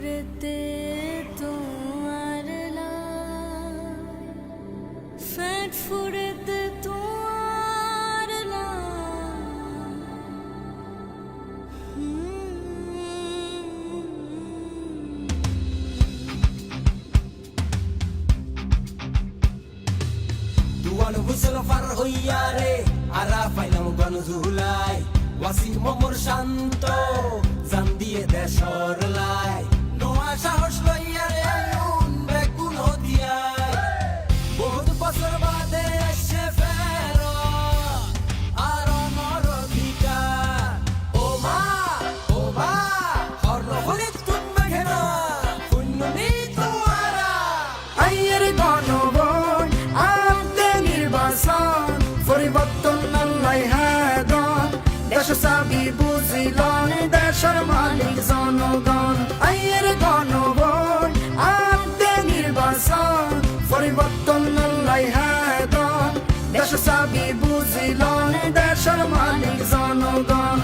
ফুরেতে তোমার ফ্যাট ফুরেতে তোমার দুয়ান হুসল ফার হইয়া রে আরা পাইলাম গনজুলাই ওয়াসি মমর শান্ত জান দিয়ে দেশর লাই নোয়া সাহস লইয়া রে আইন বেগুন হতিয়াই বহুত বছর বাদে এসে ফের আর আমার অধিকার ও মা হর হলে তুমি ঘেরা পুণ্যনি তোমারা আইয়ের গণভোট আনতে নির্বাচন পরিবর্তন আল্লাহ হাদন দেশ চাবি বুঝিলন দেশের মালিক জনগণ আইয়ের গণভোট আনতে নির্বাচন পরিবর্তন আল্লাহ হাদন দেশ চাবি বুঝিলন দেশের মালিক জনগণ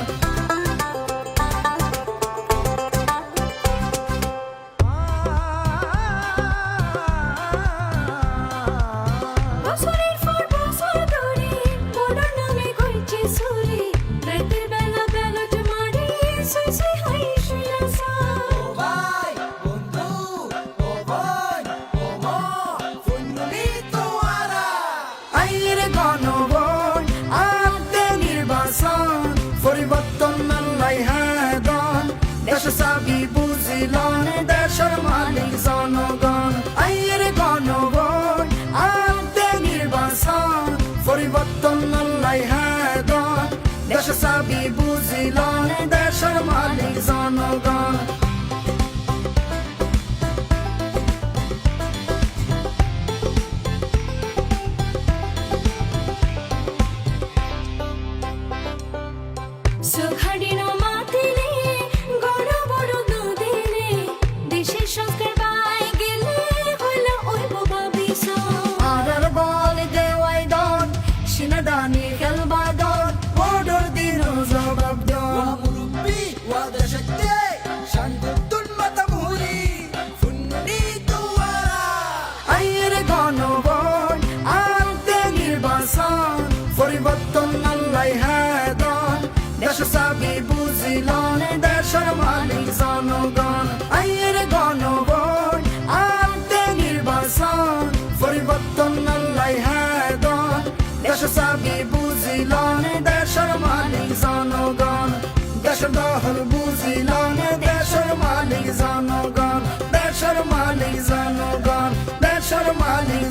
বছরের পর বছর ধরে মোড়ার নামে কইছে সুরে রাতের বেলা ব্যালট মারি সুই সুই হই শুইলাসা ও ভাই বন্ধু ও বোন ও মা পুণ্যনি তোমারা আইয়ের গণভোট আনতে নির্বাচন পরিবর্তন আল্লাহ হাদন দেশ চাবি বুঝিলন দেশের মালিক জনগণ আইয়ের গণভোট আনতে নির্বাচন পরিবর্তন আল্লাহ হাদন দেশ চাবি বুঝিলন দেশের মালিক জনগণ সুখাডিনো মাতিলে গড় বড় নদীলে দেশের সংস্কার পাই গেলে হলো ওই বাবা বিশা আদার বল দেওয়াই দন সিনাদানি খেলবা দন বর্ডর দিন জবাব দন মুরব্বি ওয়াদা শক্তি শান্ততুন মাতামুরি পুণ্যনি তোমারা আইয়ের গণভোট আনতে নির্বাচন পরিবর্তন আল্লাহ হাদন দেশ চাবি বুঝিলন দেশের মালিক জনগণ আইয়ের গণভোট আনতে নির্বাচন পরিবর্তন আল্লাহ হাদন দেশ চাবি বুঝিলন দেশের মালিক জনগণ দেশের দহল বুঝিলন দেশের মালিক জনগণ দেশের মালিক জনগণ দেশের মালিক